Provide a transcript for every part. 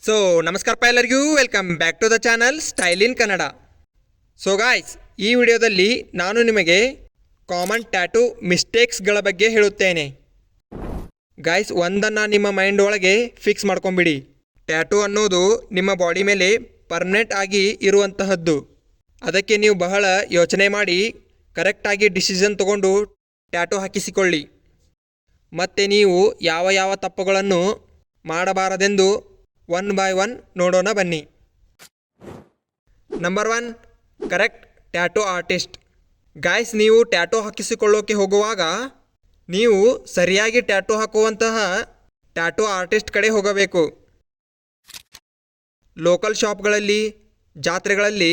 So ನಮಸ್ಕಾರಪ್ಪ ಎಲ್ಲರಿಗೂ, welcome back to the channel style in Kannada. So guys, ಈ ವಿಡಿಯೋದಲ್ಲಿ ನಾನು ನಿಮಗೆ ಕಾಮನ್ ಟ್ಯಾಟೂ ಮಿಸ್ಟೇಕ್ಸ್ಗಳ ಬಗ್ಗೆ ಹೇಳುತ್ತೇನೆ. ಗಾಯ್ಸ್, ಒಂದನ್ನು ನಿಮ್ಮ ಮೈಂಡ್ ಒಳಗೆ ಫಿಕ್ಸ್ ಮಾಡ್ಕೊಂಬಿಡಿ. ಟ್ಯಾಟೂ ಅನ್ನೋದು ನಿಮ್ಮ ಬಾಡಿ ಮೇಲೆ ಪರ್ಮನೆಂಟ್ ಆಗಿ ಇರುವಂತಹದ್ದು. ಅದಕ್ಕೆ ನೀವು ಬಹಳ ಯೋಚನೆ ಮಾಡಿ ಕರೆಕ್ಟಾಗಿ ಡಿಸಿಷನ್ ತಗೊಂಡು ಟ್ಯಾಟೂ ಹಾಕಿಸಿಕೊಳ್ಳಿ. ಮತ್ತು ನೀವು ಯಾವ ಯಾವ ತಪ್ಪುಗಳನ್ನು ಮಾಡಬಾರದೆಂದು ಒನ್ ಬೈ ಒನ್ ನೋಡೋಣ ಬನ್ನಿ. Number 1, correct tattoo artist. Guys, ನೀವು ಟ್ಯಾಟೂ ಹಾಕಿಸಿಕೊಳ್ಳೋಕೆ ಹೋಗುವಾಗ ನೀವು ಸರಿಯಾಗಿ ಟ್ಯಾಟೂ ಹಾಕುವಂತಹ ಟ್ಯಾಟೂ ಆರ್ಟಿಸ್ಟ್ ಕಡೆ ಹೋಗಬೇಕು. ಲೋಕಲ್ ಶಾಪ್ಗಳಲ್ಲಿ, ಜಾತ್ರೆಗಳಲ್ಲಿ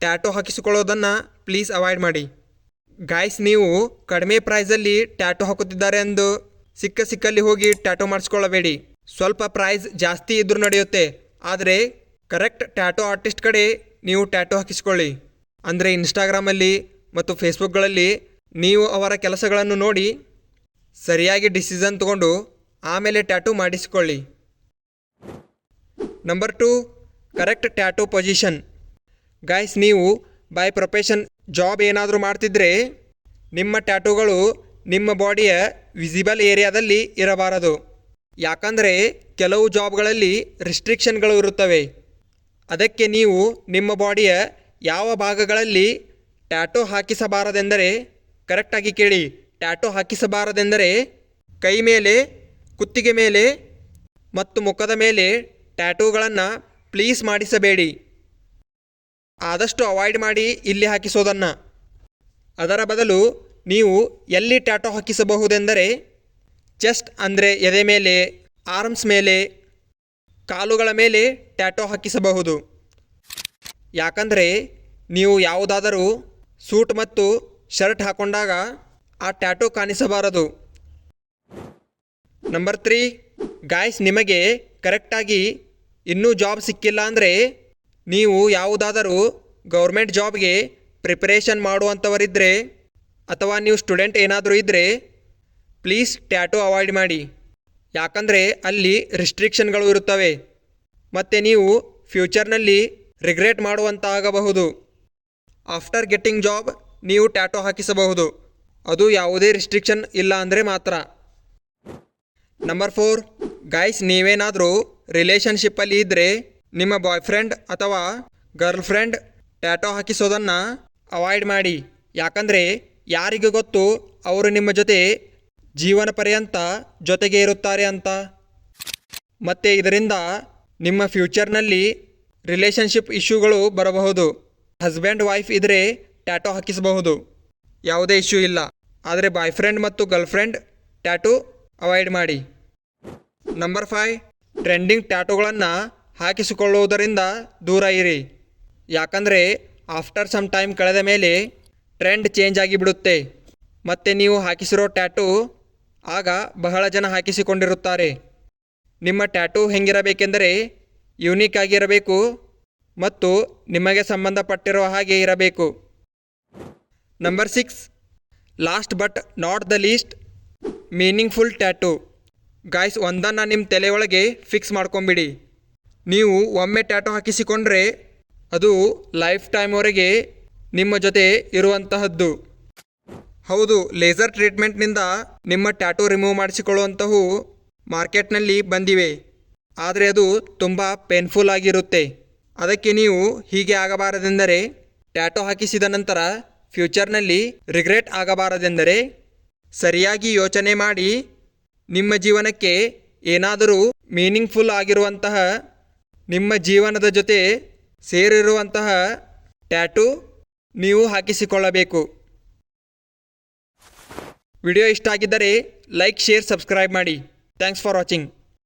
ಟ್ಯಾಟೂ ಹಾಕಿಸಿಕೊಳ್ಳೋದನ್ನು ಪ್ಲೀಸ್ ಅವಾಯ್ಡ್ ಮಾಡಿ. ಗಾಯ್ಸ್, ನೀವು ಕಡಿಮೆ ಪ್ರೈಸಲ್ಲಿ ಟ್ಯಾಟೂ ಹಾಕುತ್ತಿದ್ದಾರೆ ಎಂದು ಸಿಕ್ಕಲ್ಲಿ ಹೋಗಿ ಟ್ಯಾಟೂ ಮಾಡಿಸ್ಕೊಳ್ಳಬೇಡಿ. ಸ್ವಲ್ಪ ಪ್ರೈಸ್ ಜಾಸ್ತಿ ಇದ್ರೂ ನಡೆಯುತ್ತೆ, ಆದರೆ ಕರೆಕ್ಟ್ ಟ್ಯಾಟೂ ಆರ್ಟಿಸ್ಟ್ ಕಡೆ ನೀವು ಟ್ಯಾಟೂ ಹಾಕಿಸ್ಕೊಳ್ಳಿ. ಅಂದರೆ ಇನ್ಸ್ಟಾಗ್ರಾಮಲ್ಲಿ ಮತ್ತು ಫೇಸ್ಬುಕ್ಗಳಲ್ಲಿ ನೀವು ಅವರ ಕೆಲಸಗಳನ್ನು ನೋಡಿ ಸರಿಯಾಗಿ ಡಿಸಿಷನ್ ತಗೊಂಡು ಆಮೇಲೆ ಟ್ಯಾಟೂ ಮಾಡಿಸಿಕೊಳ್ಳಿ. Number 2, correct tattoo position. Guys, ನೀವು ಬೈ ಪ್ರೊಫೆಷನ್ ಜಾಬ್ ಏನಾದರೂ ಮಾಡ್ತಿದ್ರೆ ನಿಮ್ಮ ಟ್ಯಾಟೂಗಳು ನಿಮ್ಮ ಬಾಡಿಯ ವಿಸಿಬಲ್ ಏರಿಯಾದಲ್ಲಿ ಇರಬಾರದು. ಯಾಕಂದರೆ ಕೆಲವು ಜಾಬ್ಗಳಲ್ಲಿ ರಿಸ್ಟ್ರಿಕ್ಷನ್ಗಳು ಇರುತ್ತವೆ. ಅದಕ್ಕೆ ನೀವು ನಿಮ್ಮ ಬಾಡಿಯ ಯಾವ ಭಾಗಗಳಲ್ಲಿ ಟ್ಯಾಟೂ ಹಾಕಿಸಬಾರದೆಂದರೆ, ಕರೆಕ್ಟಾಗಿ ಕೇಳಿ, ಟ್ಯಾಟೂ ಹಾಕಿಸಬಾರದೆಂದರೆ ಕೈ ಮೇಲೆ, ಕುತ್ತಿಗೆ ಮೇಲೆ ಮತ್ತು ಮುಖದ ಮೇಲೆ ಟ್ಯಾಟೂಗಳನ್ನು ಪ್ಲೀಸ್ ಮಾಡಿಸಬೇಡಿ. ಆದಷ್ಟು ಅವಾಯ್ಡ್ ಮಾಡಿ ಇಲ್ಲಿ ಹಾಕಿಸೋದನ್ನು. ಅದರ ಬದಲು ನೀವು ಎಲ್ಲಿ ಟ್ಯಾಟೂ ಹಾಕಿಸಬಹುದೆಂದರೆ ಚೆಸ್ಟ್ ಅಂದರೆ ಎದೆ ಮೇಲೆ, ಆರ್ಮ್ಸ್ ಮೇಲೆ, ಕಾಲುಗಳ ಮೇಲೆ ಟ್ಯಾಟೂ ಹಾಕಿಸಬಹುದು. ಯಾಕಂದರೆ ನೀವು ಯಾವುದಾದರೂ ಸೂಟ್ ಮತ್ತು ಶರ್ಟ್ ಹಾಕೊಂಡಾಗ ಆ ಟ್ಯಾಟೂ ಕಾಣಿಸಬಾರದು. ನಂಬರ್ 3, ಗಾಯ್ಸ್, ನಿಮಗೆ ಕರೆಕ್ಟಾಗಿ ಇನ್ನೂ ಜಾಬ್ ಸಿಕ್ಕಿಲ್ಲ ಅಂದರೆ ನೀವು ಯಾವುದಾದರೂ ಗೌರ್ಮೆಂಟ್ ಜಾಬ್ಗೆ ಪ್ರಿಪರೇಷನ್ ಮಾಡುವಂಥವರಿದ್ದರೆ ಅಥವಾ ನೀವು ಸ್ಟೂಡೆಂಟ್ ಏನಾದರೂ ಇದ್ದರೆ ಪ್ಲೀಸ್ ಟ್ಯಾಟೂ ಅವಾಯ್ಡ್ ಮಾಡಿ. ಯಾಕಂದರೆ ಅಲ್ಲಿ ರಿಸ್ಟ್ರಿಕ್ಷನ್ಗಳು ಇರುತ್ತವೆ ಮತ್ತು ನೀವು ಫ್ಯೂಚರ್ನಲ್ಲಿ ರಿಗ್ರೆಟ್ ಮಾಡುವಂತಾಗಬಹುದು. ಆಫ್ಟರ್ ಗೆಟ್ಟಿಂಗ್ ಜಾಬ್ ನೀವು ಟ್ಯಾಟೂ ಹಾಕಿಸಬಹುದು, ಅದು ಯಾವುದೇ ರಿಸ್ಟ್ರಿಕ್ಷನ್ ಇಲ್ಲ ಅಂದರೆ ಮಾತ್ರ. ನಂಬರ್ 4, ಗಾಯ್ಸ್, ನೀವೇನಾದರೂ ರಿಲೇಷನ್ಶಿಪ್ಪಲ್ಲಿ ಇದ್ದರೆ ನಿಮ್ಮ ಬಾಯ್ ಫ್ರೆಂಡ್ ಅಥವಾ ಗರ್ಲ್ ಫ್ರೆಂಡ್ ಟ್ಯಾಟೂ ಹಾಕಿಸೋದನ್ನು ಅವಾಯ್ಡ್ ಮಾಡಿ. ಯಾಕಂದರೆ ಯಾರಿಗೆ ಗೊತ್ತು ಅವರು ನಿಮ್ಮ ಜೊತೆ ಜೀವನ ಪರ್ಯಂತ ಜೊತೆಗೆ ಇರುತ್ತಾರೆ ಅಂತ. ಮತ್ತು ಇದರಿಂದ ನಿಮ್ಮ ಫ್ಯೂಚರ್ನಲ್ಲಿ ರಿಲೇಷನ್ಶಿಪ್ ಇಶ್ಯೂಗಳು ಬರಬಹುದು. ಹಸ್ಬೆಂಡ್ ವೈಫ್ ಇದ್ದರೆ ಟ್ಯಾಟೂ ಹಾಕಿಸಬಹುದು, ಯಾವುದೇ ಇಶ್ಯೂ ಇಲ್ಲ. ಆದರೆ ಬಾಯ್ ಫ್ರೆಂಡ್ ಮತ್ತು ಗರ್ಲ್ ಫ್ರೆಂಡ್ ಟ್ಯಾಟೂ ಅವಾಯ್ಡ್ ಮಾಡಿ. ನಂಬರ್ 5, ಟ್ರೆಂಡಿಂಗ್ ಟ್ಯಾಟೂಗಳನ್ನು ಹಾಕಿಸಿಕೊಳ್ಳುವುದರಿಂದ ದೂರ ಇರಿ. ಯಾಕಂದರೆ ಆಫ್ಟರ್ ಸಮ್ ಟೈಮ್ ಕಳೆದ ಮೇಲೆ ಟ್ರೆಂಡ್ ಚೇಂಜ್ ಆಗಿಬಿಡುತ್ತೆ ಮತ್ತು ನೀವು ಹಾಕಿಸಿರೋ ಟ್ಯಾಟೂ ಆಗ ಬಹಳ ಜನ ಹಾಕಿಸಿಕೊಂಡಿರುತ್ತಾರೆ. ನಿಮ್ಮ ಟ್ಯಾಟೂ ಹೆಂಗಿರಬೇಕೆಂದರೆ ಯೂನಿಕ್ ಆಗಿರಬೇಕು ಮತ್ತು ನಿಮಗೆ ಸಂಬಂಧಪಟ್ಟಿರುವ ಹಾಗೆ ಇರಬೇಕು. Number 6, last but not the least, meaningful tattoo. Guys, ಒಂದನ್ನು ನಿಮ್ಮ ತಲೆಯೊಳಗೆ ಫಿಕ್ಸ್ ಮಾಡ್ಕೊಂಬಿಡಿ. ನೀವು ಒಮ್ಮೆ ಟ್ಯಾಟೂ ಹಾಕಿಸಿಕೊಂಡ್ರೆ ಅದು ಲೈಫ್ ಟೈಮ್ವರೆಗೆ ನಿಮ್ಮ ಜೊತೆ ಇರುವಂತಹದ್ದು. ಹೌದು, ಲೇಸರ್ ಟ್ರೀಟ್ಮೆಂಟ್ನಿಂದ ನಿಮ್ಮ ಟ್ಯಾಟೂ ರಿಮೂವ್ ಮಾಡಿಸಿಕೊಳ್ಳುವಂತಹವು ಮಾರ್ಕೆಟ್ನಲ್ಲಿ ಬಂದಿವೆ, ಆದರೆ ಅದು ತುಂಬ ಪೇನ್ಫುಲ್ ಆಗಿರುತ್ತೆ. ಅದಕ್ಕೆ ನೀವು ಹೀಗೆ ಆಗಬಾರದೆಂದರೆ, ಟ್ಯಾಟೂ ಹಾಕಿಸಿದ ನಂತರ ಫ್ಯೂಚರ್ನಲ್ಲಿ ರಿಗ್ರೆಟ್ ಆಗಬಾರದೆಂದರೆ ಸರಿಯಾಗಿ ಯೋಚನೆ ಮಾಡಿ ನಿಮ್ಮ ಜೀವನಕ್ಕೆ ಏನಾದರೂ ಮೀನಿಂಗ್ಫುಲ್ ಆಗಿರುವಂತಹ, ನಿಮ್ಮ ಜೀವನದ ಜೊತೆ ಸೇರಿರುವಂತಹ ಟ್ಯಾಟೂ ನೀವು ಹಾಕಿಸಿಕೊಳ್ಳಬೇಕು. ವಿಡಿಯೋ ಇಷ್ಟ ಆಗಿದ್ದರೆ ಲೈಕ್, ಶೇರ್, ಸಬ್ಸ್ಕ್ರೈಬ್ ಮಾಡಿ. Thanks for watching.